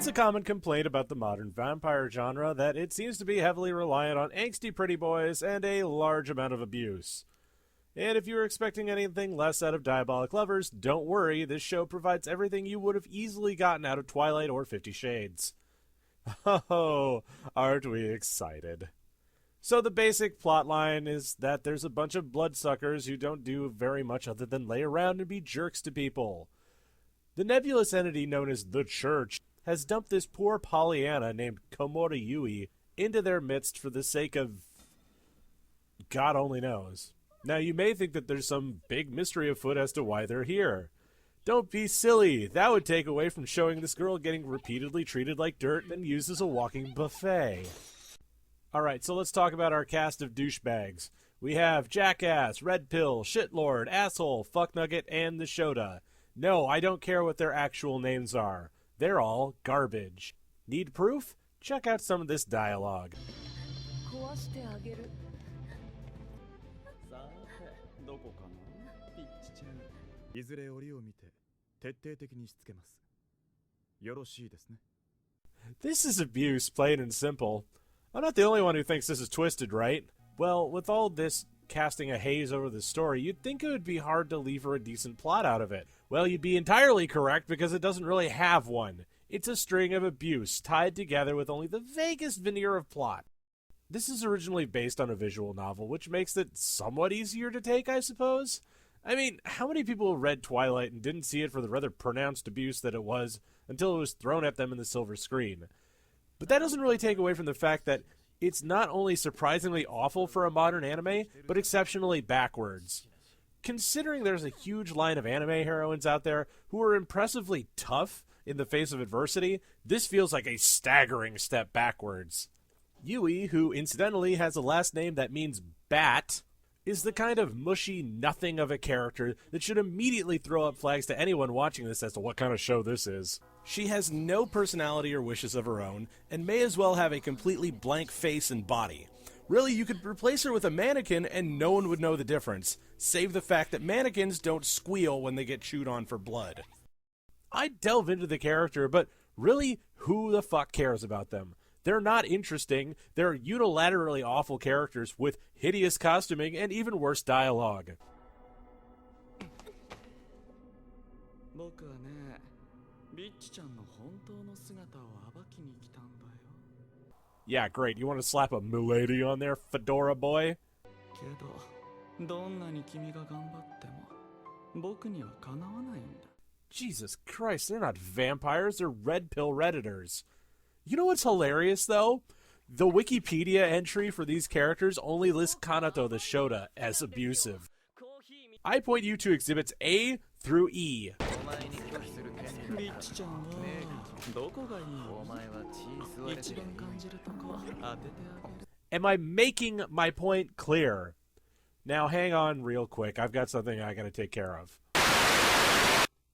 It's a common complaint about the modern vampire genre that it seems to be heavily reliant on angsty pretty boys and a large amount of abuse. And if you were expecting anything less out of Diabolik lovers, don't worry, this show provides everything you would have easily gotten out of Twilight or 50 Shades. Oh, aren't we excited? So the basic plotline is that there's a bunch of bloodsuckers who don't do very much other than lay around and be jerks to people. The nebulous entity known as the Church has dumped this poor Pollyanna named Komori Yui into their midst for the sake of God only knows. Now you may think that there's some big mystery afoot as to why they're here. Don't be silly. That would take away from showing this girl getting repeatedly treated like dirt and used as a walking buffet. Alright, so let's talk about our cast of douchebags. We have Jackass, Red Pill, Shitlord, Asshole, Fucknugget, and the Shota. No, I don't care what their actual names are. They're all garbage. Need proof? Check out some of this dialogue. This is abuse, plain and simple. I'm not the only one who thinks this is twisted, right? Well, with all this casting a haze over the story, you'd think it would be hard to lever a decent plot out of it. Well, you'd be entirely correct because it doesn't really have one. It's a string of abuse tied together with only the vaguest veneer of plot. This is originally based on a visual novel, which makes it somewhat easier to take, I suppose. I mean, how many people read Twilight and didn't see it for the rather pronounced abuse that it was until it was thrown at them in the silver screen? But that doesn't really take away from the fact that it's not only surprisingly awful for a modern anime, but exceptionally backwards. Considering there's a huge line of anime heroines out there who are impressively tough in the face of adversity, this feels like a staggering step backwards. Yui, who incidentally has a last name that means bat, is the kind of mushy nothing of a character that should immediately throw up flags to anyone watching this as to what kind of show this is. She has no personality or wishes of her own, and may as well have a completely blank face and body. Really, you could replace her with a mannequin and no one would know the difference, save the fact that mannequins don't squeal when they get chewed on for blood. I'd delve into the character, but really, who the fuck cares about them? They're not interesting, they're unilaterally awful characters with hideous costuming and even worse dialogue. Yeah, great. You want to slap a milady on there, Fedora boy? Jesus Christ, they're not vampires, they're red pill redditors. You know what's hilarious, though? The Wikipedia entry for these characters only lists Kanato the Shota as abusive. I point you to exhibits A through E. Am I making my point clear? Now hang on real quick, I've got something I gotta take care of.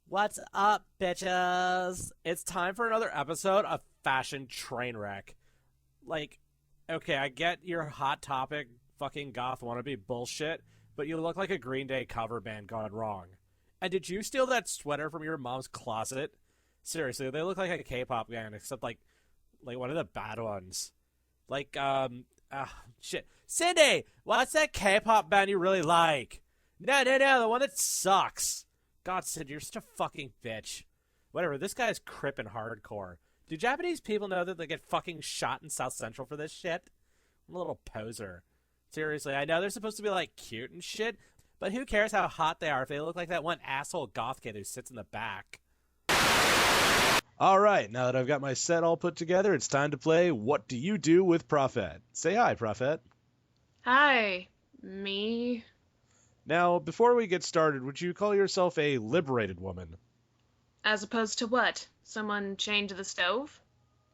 What's up, bitches? It's time for another episode of Fashion Trainwreck. Like, okay, I get your Hot Topic fucking goth wannabe bullshit, but you look like a Green Day cover band gone wrong. And did you steal that sweater from your mom's closet? Seriously, they look like a K-pop band, except like one of the bad ones. Like, shit. Cindy, what's that K-pop band you really like? No, the one that sucks. God, Sid, you're such a fucking bitch. Whatever, this guy's crippin' hardcore. Do Japanese people know that they get fucking shot in South Central for this shit? I'm a little poser. Seriously, I know they're supposed to be, like, cute and shit, but who cares how hot they are if they look like that one asshole goth kid who sits in the back? Alright, now that I've got my set all put together, it's time to play What Do You Do with Prophet? Say hi, Prophet. Hi, me. Now, before we get started, would you call yourself a liberated woman? As opposed to what? Someone chained to the stove?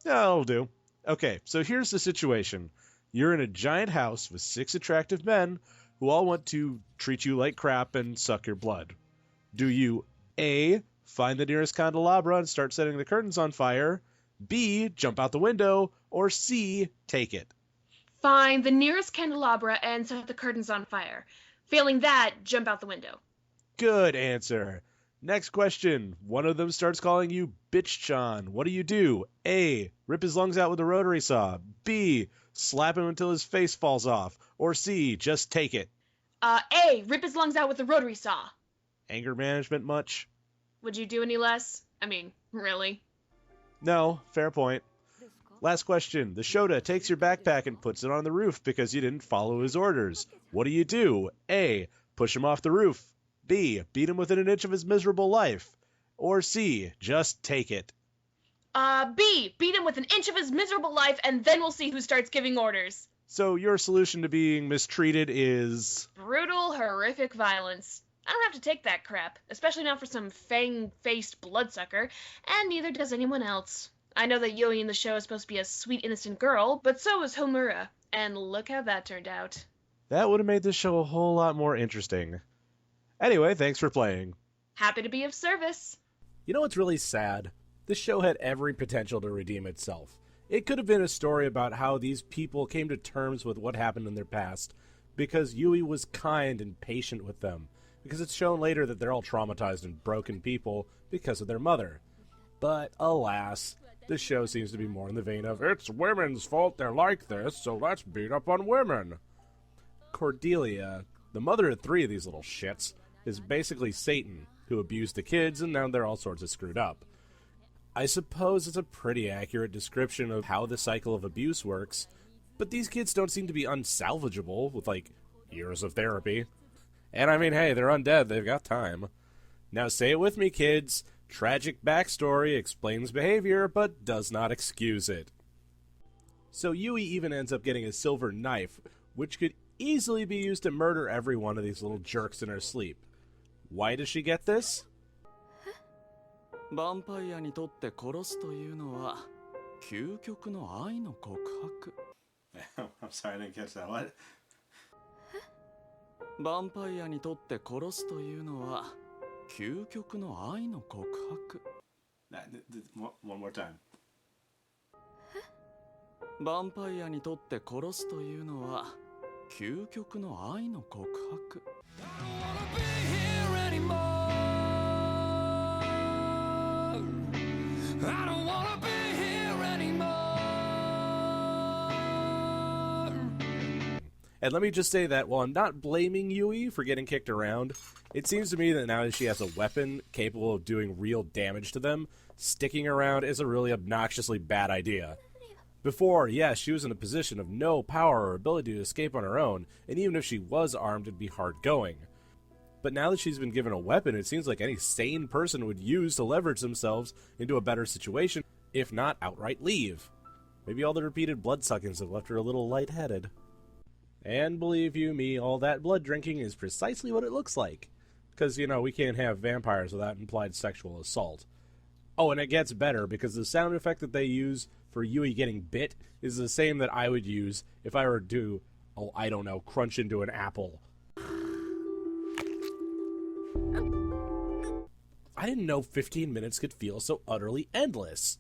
Yeah, that'll do. Okay, so here's the situation. You're in a giant house with 6 attractive men who all want to treat you like crap and suck your blood. Do you A, find the nearest candelabra and start setting the curtains on fire, B, jump out the window, or C, take it? Find the nearest candelabra and set the curtains on fire. Failing that, jump out the window. Good answer. Next question. One of them starts calling you Bitch-chan. What do? A. Rip his lungs out with a rotary saw. B. Slap him until his face falls off. Or C. Just take it. A. Rip his lungs out with a rotary saw. Anger management much? Would you do any less? I mean, really? No, fair point. Last question. The Shota takes your backpack and puts it on the roof because you didn't follow his orders. What do? A. Push him off the roof. B. Beat him within an inch of his miserable life. Or C. Just take it. B. Beat him with an inch of his miserable life, and then we'll see who starts giving orders. So your solution to being mistreated is... brutal, horrific violence. I don't have to take that crap, especially not for some fang-faced bloodsucker, and neither does anyone else. I know that Yui in the show is supposed to be a sweet, innocent girl, but so is Homura, and look how that turned out. That would have made this show a whole lot more interesting. Anyway, thanks for playing. Happy to be of service. You know what's really sad? This show had every potential to redeem itself. It could have been a story about how these people came to terms with what happened in their past, because Yui was kind and patient with them, because it's shown later that they're all traumatized and broken people because of their mother. But alas, this show seems to be more in the vein of, it's women's fault they're like this, so let's beat up on women. Cordelia, the mother of 3 of these little shits, is basically Satan, who abused the kids and now they're all sorts of screwed up. I suppose it's a pretty accurate description of how the cycle of abuse works, but these kids don't seem to be unsalvageable with, years of therapy. And I mean, hey, they're undead, they've got time. Now say it with me, kids. Tragic backstory explains behavior, but does not excuse it. So Yui even ends up getting a silver knife, which could easily be used to murder every one of these little jerks in her sleep. Why does she get this? ヴァンパイアにとって殺すというのは究極の愛の告白。I'm sorry, I didn't catch that. What? ヴァンパイアにとって殺すというのは究極の愛の告白。One more time. ヴァンパイアにとって殺すというのは究極の愛の告白。I don't wanna be here anymore. And let me just say that while I'm not blaming Yui for getting kicked around, it seems to me that now that she has a weapon capable of doing real damage to them, sticking around is a really obnoxiously bad idea. Before, yes, she was in a position of no power or ability to escape on her own, and even if she was armed, it'd be hard going. But now that she's been given a weapon, it seems like any sane person would use to leverage themselves into a better situation, if not outright leave. Maybe all the repeated blood-suckings have left her a little lightheaded. And believe you me, all that blood drinking is precisely what it looks like. Because, we can't have vampires without implied sexual assault. Oh, and it gets better, because the sound effect that they use for Yui getting bit is the same that I would use if I were to, crunch into an apple. I didn't know 15 minutes could feel so utterly endless.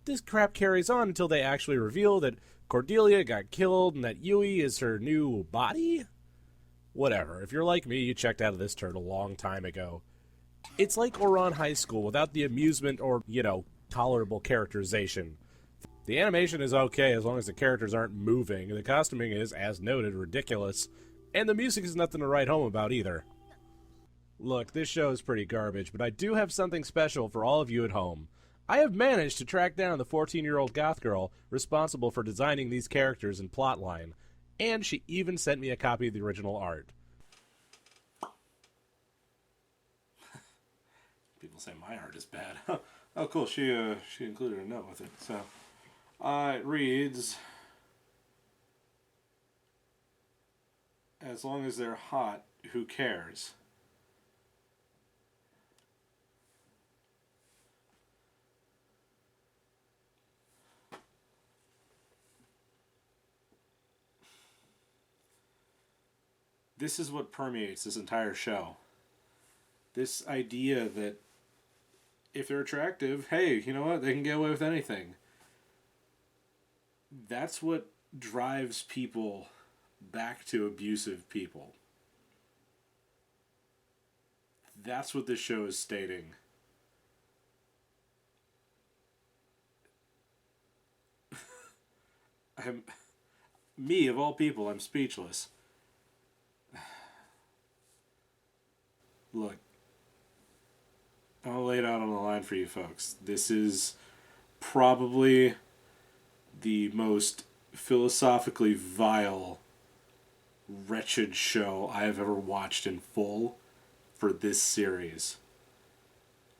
This crap carries on until they actually reveal that Cordelia got killed and that Yui is her new body? Whatever, if you're like me, you checked out of this turn a long time ago. It's like Ouran High School without the amusement or, tolerable characterization. The animation is okay as long as the characters aren't moving, and the costuming is, as noted, ridiculous, and the music is nothing to write home about either. Look, this show is pretty garbage, but I do have something special for all of you at home. I have managed to track down the 14-year-old goth girl responsible for designing these characters and plotline, and she even sent me a copy of the original art. People say my art is bad. Oh, cool. She included a note with it. So, it reads, "As long as they're hot, who cares?" This is what permeates this entire show. This idea that if they're attractive, hey, you know what? They can get away with anything. That's what drives people back to abusive people. That's what this show is stating. Me, of all people, I'm speechless. Look, I'll lay it out on the line for you folks. This is probably the most philosophically vile, wretched show I have ever watched in full for this series.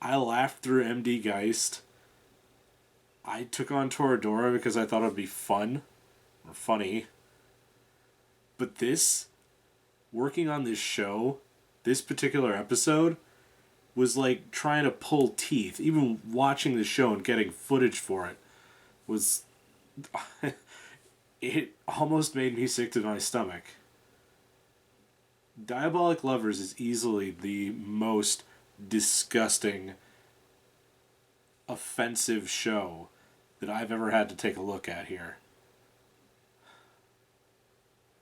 I laughed through MD Geist. I took on Toradora because I thought it would be fun, or funny. But this, working on this show, this particular episode, was like trying to pull teeth. Even watching the show and getting footage for it was... it almost made me sick to my stomach. Diabolik Lovers is easily the most disgusting, offensive show that I've ever had to take a look at here.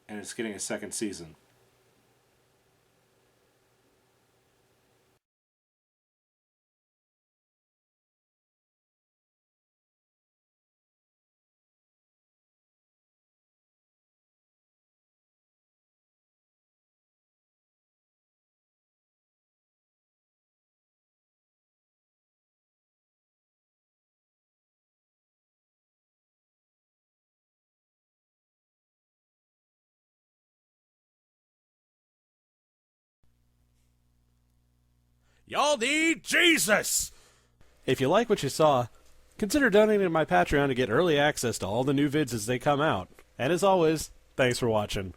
And it's getting a second season. Y'all need Jesus! If you like what you saw, consider donating to my Patreon to get early access to all the new vids as they come out. And as always, thanks for watching.